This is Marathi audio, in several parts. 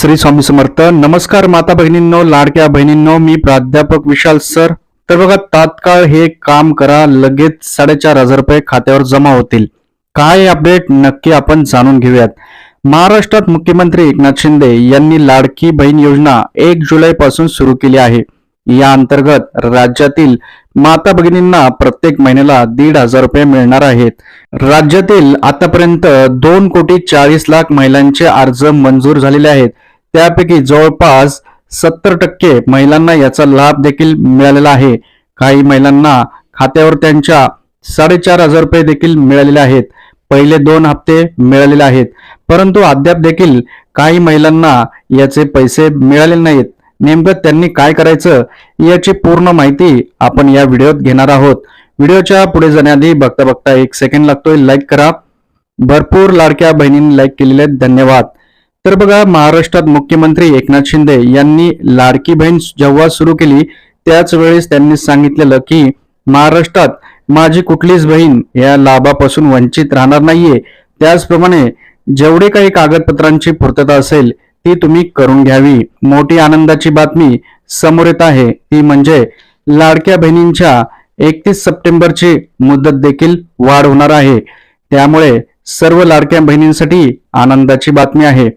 श्री स्वामी समर्थ. नमस्कार माता भगिनींनो, लाडक्या बहिणींनो, मी प्राध्यापक विशाल सर. तर बघा, तात्काळ हे काम करा, लगेच 4,500 रुपये खात्यावर जमा होतील. काय अपडेट नक्की आपण जाणून घेऊयात. महाराष्ट्रात मुख्यमंत्री एकनाथ शिंदे यांनी लाडकी बहीण योजना 1 जुलै पासून सुरू केली आहे. या अंतर्गत राज्यातील माता भगिनींना प्रत्येक महिन्याला 1,500 रुपये मिळणार आहेत. राज्यातील आतापर्यंत 2,40,00,000 महिलांचे अर्ज मंजूर झालेले आहेत. त्यापैकी जवळपास 70% महिलांना याचा लाभ देखील मिळालेला आहे. काही महिलांना खात्यावर त्यांच्या 4,500 रुपये देखील मिळालेले आहेत. पहिले 2 हप्ते मिळालेले आहेत, परंतु अद्याप देखील काही महिलांना याचे पैसे मिळालेले नाहीत. नेमकं त्यांनी काय करायचं याची पूर्ण माहिती आपण या व्हिडिओत घेणार आहोत. व्हिडिओच्या पुढे जाण्याआधी बघता बघता 1 सेकंड लागतोय, लाईक करा. भरपूर लाडक्या बहिणींनी लाईक केलेले धन्यवाद. तर बघा, महाराष्ट्रात मुख्यमंत्री एकनाथ शिंदे यांनी लाडकी बहीण जेव्हा सुरू केली त्याच वेळेस त्यांनी सांगितलेलं की महाराष्ट्रात माझी कुठलीच बहीण या लाभापासून वंचित राहणार नाहीये. त्याचप्रमाणे जेवढे काही कागदपत्रांची पूर्तता असेल ती तुम्ही करून घ्यावी. मोठी आनंदाची बातमी समोर येत आहे, ती म्हणजे लाडक्या बहिणींच्या 31 सप्टेंबरची मुदत देखील वाढ होणार आहे. त्यामुळे सर्व लाडक्या बहिणींसाठी आनंदाची बातमी आहे.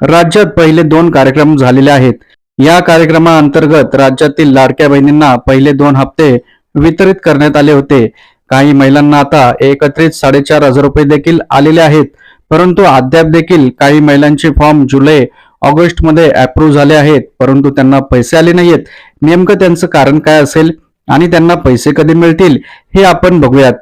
राज्यात पहिले 2 कार्यक्रम झालेले आहेत. या कार्यक्रमाअंतर्गत राज्यातील लाडक्या बहिणींना पहिले 2 हप्ते वितरित करण्यात आले होते. काही महिलांना आता एकत्रित 4,500 रुपये देखील आलेले आहेत, परंतु अद्याप देखील काही महिलांचे फॉर्म जुलै ऑगस्ट मध्ये अप्रूव्ह झाले आहेत, परंतु त्यांना पैसे आले नाहीयेत. नेमकं त्यांचं कारण काय असेल आणि त्यांना पैसे कधी मिळतील हे आपण बघूयात.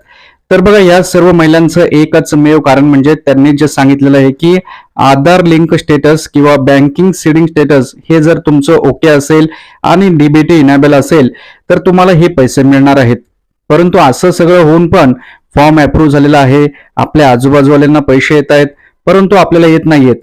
तर बघा, या सर्व महिलांचं एकच मेव कारण म्हणजे त्यांनी जे सांगितलेलं आहे की आधार लिंक स्टेटस किंवा बँकिंग सीडिंग स्टेटस हे जर तुमचं ओके असेल आणि डीबीटी इनेबल असेल तर तुम्हाला हे पैसे मिळणार आहेत. परंतु असं सगळं होऊन पण फॉर्म अप्रूव्ह झालेला आहे, आपल्या आजूबाजूवाल्यांना पैसे येत आहेत, परंतु आपल्याला येत नाहीयेत.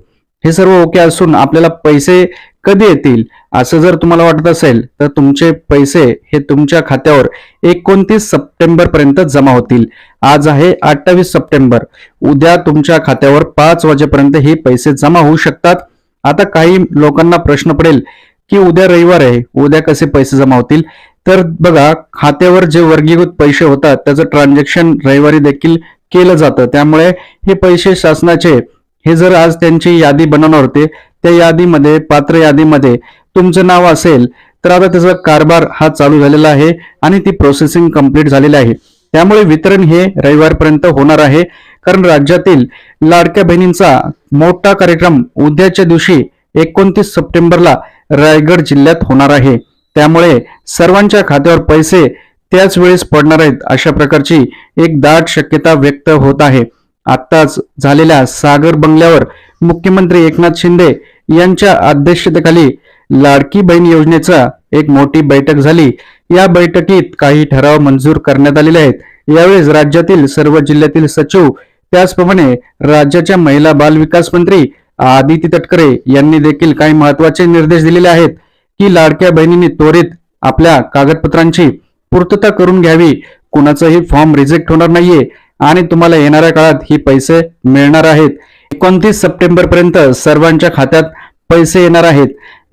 हे सर्व ओके असून आपल्याला पैसे कधी येतील असं जर तुम्हाला वाटत असेल तर तुमचे पैसे हे तुमच्या खात्यावर 29 सप्टेंबर पर्यंत जमा होतील. आज आहे 28 सप्टेंबर. उद्या तुमच्या खात्यावर 5 वाजेपर्यंत हे पैसे जमा होऊ शकतात. आता काही लोकांना प्रश्न पडेल की उद्या रविवार आहे, उद्या कसे पैसे जमा होतील. तर बघा, खात्यावर जे वर्गीकृत पैसे होतात त्याचं ट्रान्झॅक्शन रविवारी देखील केलं जातं. त्यामुळे हे पैसे शासनाचे हे जर आज त्यांची यादी बनवणार होते, त्या यादीमध्ये पात्र यादीमध्ये तुमचं नाव असेल तर आता त्याचा कारभार हा चालू झालेला आहे आणि ती प्रोसेसिंग कंप्लीट झालेली आहे. त्यामुळे वितरण हे रविवारपर्यंत होणार आहे. कारण राज्यातील लाडक्या बहिणींचा मोठा कार्यक्रम उद्याच्या दिवशी 29 सप्टेंबरला रायगड जिल्ह्यात होणार आहे. त्यामुळे सर्वांच्या खात्यावर पैसे त्याच वेळेस पडणार आहेत अशा प्रकारची एक दाट शक्यता व्यक्त होत आहे. आत्ताच झालेल्या सागर बंगल्यावर मुख्यमंत्री एकनाथ शिंदे यांच्या अध्यक्षतेखाली लाडकी बहीण योजनेचा एक मोठी बैठक झाली. या बैठकीत काही ठराव मंजूर करण्यात आलेले आहेत. यावेळेस राज्यातील सर्व जिल्ह्यातील सचिव, त्याचप्रमाणे राज्याच्या महिला बाल विकास मंत्री आदिती तटकरे यांनी देखील काही महत्त्वाचे निर्देश दिलेले आहेत की लाडक्या बहिणींनी त्वरित आपल्या कागदपत्रांची पूर्तता करून घ्यावी. कुणाचाही फॉर्म रिजेक्ट होणार नाहीये आणि तुम्हाला येणाऱ्या काळात ही पैसे मिळणार आहेत. 29 सप्टेंबर पर्यंत सर्वांच्या खात्यात पैसे येणार आहेत.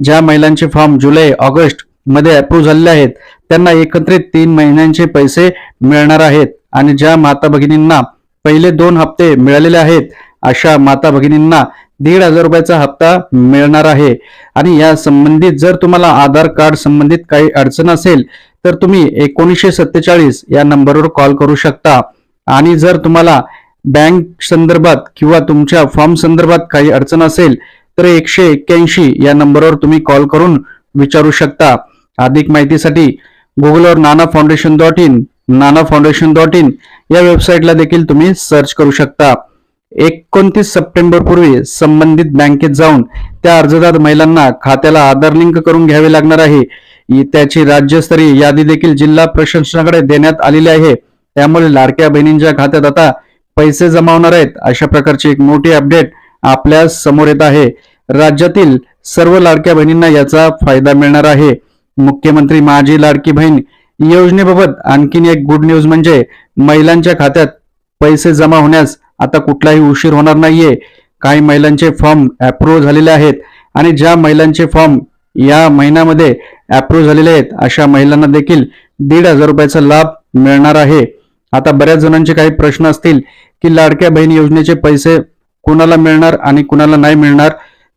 ज्या महिलांचे फॉर्म जुलै ऑगस्ट मध्ये अप्रूव्ह झालेले आहेत त्यांना एकत्रित 3 महिन्यांचे पैसे मिळणार आहेत. आणि ज्या माता भगिनींना पहिले 2 हप्ते मिळालेले आहेत अशा माता भगिनींना 1,500 रुपयाचा हप्ता मिळणार आहे. आणि या संबंधित जर तुम्हाला आधार कार्ड संबंधित काही अडचण असेल तर तुम्ही 1947 या नंबरवर कॉल करू शकता. आणि जर तुम्हाला बँक संदर्भात किंवा तुमच्या फॉर्म संदर्भात काही अडचण असेल तर 181 या नंबरवर तुम्ही कॉल करून विचारू शकता. अधिक माहितीसाठी गुगलवर nanafoundation.in nanafoundation.in या वेबसाईटला देखील तुम्ही सर्च करू शकता. 29 सप्टेंबर पूर्वी संबंधित बँकेत जाऊन त्या अर्जदार महिलांना खात्याला आधार लिंक करून घ्यावे लागणार आहे. त्याची राज्यस्तरीय यादी देखील जिल्हा प्रशासनाकडे देण्यात आलेली आहे. त्यामुळे लाडक्या बहिणींच्या खात्यात आता पैसे जमा होणार आहेत अशा प्रकारची एक मोठी अपडेट आपल्या समोर येत आहे. राज्यातील सर्व लाडक्या बहिणींना याचा फायदा मिळणार आहे. मुख्यमंत्री माझी लाडकी बहीण योजनेबाबत आणखीन एक गुड न्यूज म्हणजे महिलांच्या खात्यात पैसे जमा होण्यास आता कुठलाही उशीर होणार नाहीये. काही महिलांचे फॉर्म अप्रूव्ह झालेले आहेत आणि ज्या महिलांचे फॉर्म या महिन्यामध्ये अप्रूव्ह झालेले आहेत अशा महिलांना देखील 1,500 रुपयाचा लाभ मिळणार आहे. आता बऱ्याच जणांचे काही प्रश्न असतील की लाडक्या बहीण योजनेचे पैसे कुणाला मिळणार आणि कुणाला नाही मिळणार.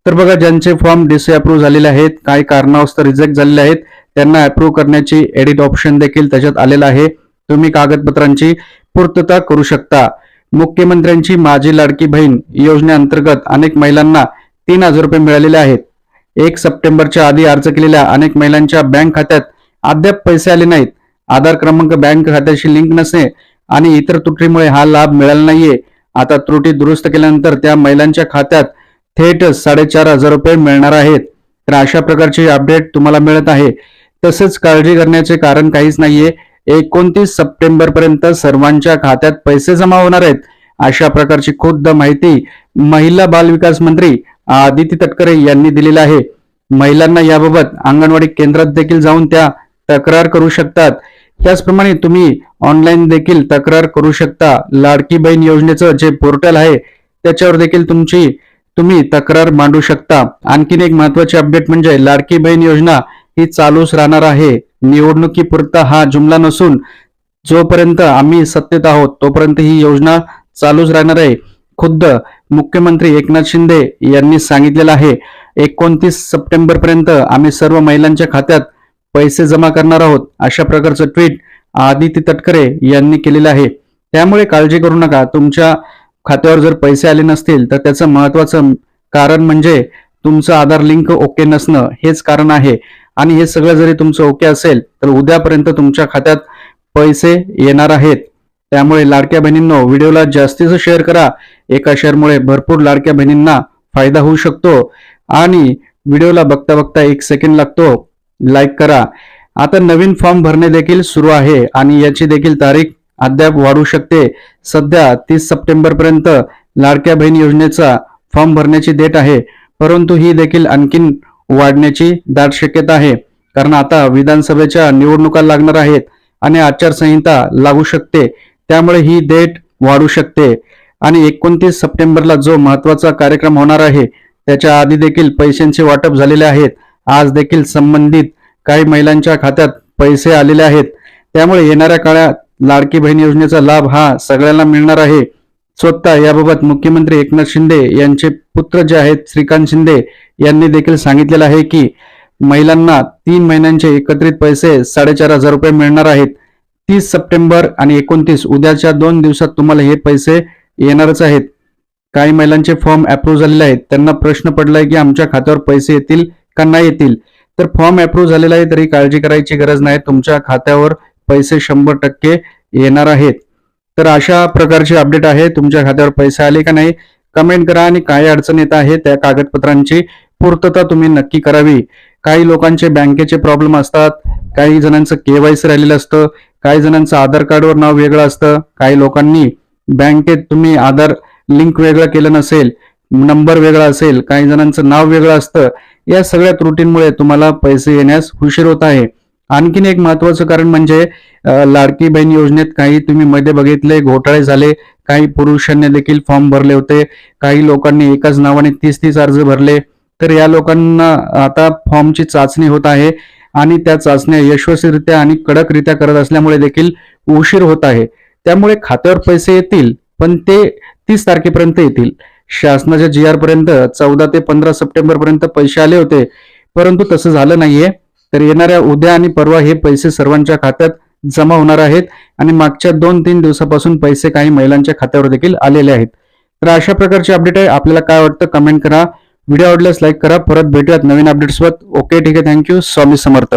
तर बघा, ज्यांचे फॉर्म डिसअप्रूव्ह झालेले आहेत, काही कारणास्तव रिजेक्ट झालेले आहेत, त्यांना अप्रूव्ह करण्याची एडिट ऑप्शन देखील त्याच्यात आलेला आहे. तुम्ही कागदपत्रांची पूर्तता करू शकता. मुख्यमंत्र्यांची माझी लाडकी बहीण योजनेअंतर्गत अनेक महिलांना 3,000 रुपये मिळालेले आहेत. 1 सप्टेंबरच्या आधी अर्ज केलेल्या अनेक महिलांच्या बँक खात्यात अद्याप पैसे आले नाहीत. आधार क्रमांक बँक खात्याशी लिंक नसणे आणि इतर त्रुटीमुळे हा लाभ मिळाला नाहीये. आता त्रुटी दुरुस्त केल्यानंतर त्या महिलांच्या खात्यात थेट 4,500 रुपये मिळणार आहेत. तर अशा प्रकारचे अपडेट तुम्हाला मिळत आहे. तसेच काळजी करण्याचे कारण काहीच नाहीये. 29 सप्टेंबर पर्यंत सर्वांच्या खात्यात पैसे जमा होणार आहेत, अशा प्रकारची खुद्द माहिती महिला बाल विकास मंत्री आदिती तटकरे यांनी दिलेली आहे. महिलांना याबाबत अंगणवाडी केंद्रात देखील जाऊन त्या तक्रार करू शकतात. त्याचप्रमाणे तुम्ही ऑनलाईन देखील तक्रार करू शकता. लाडकी बहीण योजनेचं जे पोर्टल आहे त्याच्यावर देखील तुम्ही तक्रार मांडू शकता. आणखीन एक महत्वाची अपडेट म्हणजे लाडकी बहीण योजना ही चालूच राहणार आहे. निवडणुकीपुरता हा जुमला नसून जोपर्यंत आम्ही सत्तेत आहोत तोपर्यंत ही योजना चालूच राहणार आहे. खुद्द मुख्यमंत्री एकनाथ शिंदे यांनी सांगितलेलं आहे. 29 सप्टेंबर पर्यंत आम्ही सर्व महिलांच्या खात्यात पैसे जमा करणार आहोत, अशा प्रकारचं ट्विट आदिती तटकरे यांनी केलेलं आहे. त्यामुळे काळजी करू नका. तुमच्या खात्यावर जर पैसे आले नसतील तर त्याचं महत्वाचं कारण म्हणजे तुमचं आधार लिंक ओके नसणं हेच कारण आहे. आणि हे सगळं जरी तुमचं ओके असेल तर उद्यापर्यंत तुमच्या खात्यात पैसे येणार आहेत. त्यामुळे लाडक्या बहिणींनो, व्हिडिओला जास्तीत शेअर करा. एका शेअरमुळे भरपूर लाडक्या बहिणींना फायदा होऊ शकतो. आणि व्हिडिओला बघता बघता 1 सेकंड लागतो, लाईक करा. आता नवीन फॉर्म भरणे देखील सुरू आहे आणि याची देखील तारीख अद्याप वाढू शकते. सध्या 30 सप्टेंबर पर्यंत लाडक्या बहीण योजनेचा फॉर्म भरण्याची डेट आहे, परंतु ही देखील आणखीन वाढण्याची दाट शक्यता आहे. कारण आता विधानसभेच्या निवडणुका लागणार आहेत आणि आचारसंहिता लागू शकते. त्यामुळे ही डेट वाढू शकते. आणि 29 सप्टेंबरला जो महत्वाचा कार्यक्रम होणार आहे त्याच्या आधी देखील पैशांचे वाटप झालेले आहेत. आज देखील संबंधित काही महिलांच्या खात्यात पैसे आलेले आहेत. त्यामुळे येणाऱ्या काळात लाडकी बहीण योजनेचा लाभ हा सगळ्यांना मिळणार आहे. स्वतः याबाबत मुख्यमंत्री एकनाथ शिंदे यांचे पुत्र जे आहेत श्रीकांत शिंदे यांनी देखील सांगितलेलं आहे की महिलांना 3 महिन्यांचे एकत्रित पैसे 4,500 रुपये मिळणार आहेत. 30 सप्टेंबर आणि 29 उद्याच्या 2 दिवसात तुम्हाला हे पैसे येणारच आहेत. काही महिलांचे फॉर्म अप्रूव्ह झालेले आहेत. त्यांना प्रश्न पडलाय की आमच्या खात्यावर पैसे येतील का नाही येतील. तर फॉर्म अप्रूव्ह झालेला आहे तरी काळजी करायची गरज नाही. तुमच्या खात्यावर पैसे 100% येणार आहेत. तर अशा प्रकारचे अपडेट आहे. तुमच्या खात्यावर पैसे आले का नाही कमेंट करा. आणि काय अडचण येत आहे त्या कागदपत्रांची पूर्तता तुम्ही नक्की करावी. काही लोकांचे बँकेचे प्रॉब्लेम असतात, काही जणांचं KYC राहिलेलं असतं, काही जणांचं आधार कार्डवर नाव वेगळं असतं, काही लोकांनी बँकेत तुम्ही आधार लिंक वेगळं केलं नसेल, नंबर वेगळा असेल, काही जणांचं नाव वेगळं असतं. या सगळ्या त्रुटींमुळे तुम्हाला पैसे येण्यास उशीर होत आहे. आणखीन एक महत्वाचं कारण म्हणजे लाडकी बहीण योजनेत काही तुम्ही मध्ये बघितले घोटाळे झाले. काही पुरुषांनी देखील फॉर्म भरले होते. काही लोकांनी एकाच नावाने 30 अर्ज भरले. तर या लोकांना आता फॉर्मची चाचणी होत आहे आणि त्या चाचण्या यशस्वीरित्या आणि कडकरित्या करत असल्यामुळे देखील उशीर होत आहे. त्यामुळे खात्यावर पैसे येतील पण ते 30 तारखेपर्यंत येतील. शासनाच्या GR पर्यंत 14 ते 15 सप्टेंबर पर्यंत पैसे आले होते, परंतु तसं झालं नाहीये. तर येणाऱ्या उद्या आणि परवा हे पैसे सर्वांच्या खात्यात जमा होणार आहेत आणि मागच्या 2-3 दिवसापासून पैसे काही महिलांच्या खात्यावर देखील आलेले आहेत. तर अशा प्रकारचे अपडेट आहे. आपल्याला काय वाटतं कमेंट करा. व्हिडिओ आवडल्यास लाईक करा. परत भेटूयात नवीन अपडेट्सवर. ओके, ठीक आहे. थँक्यू. स्वामी समर्थ.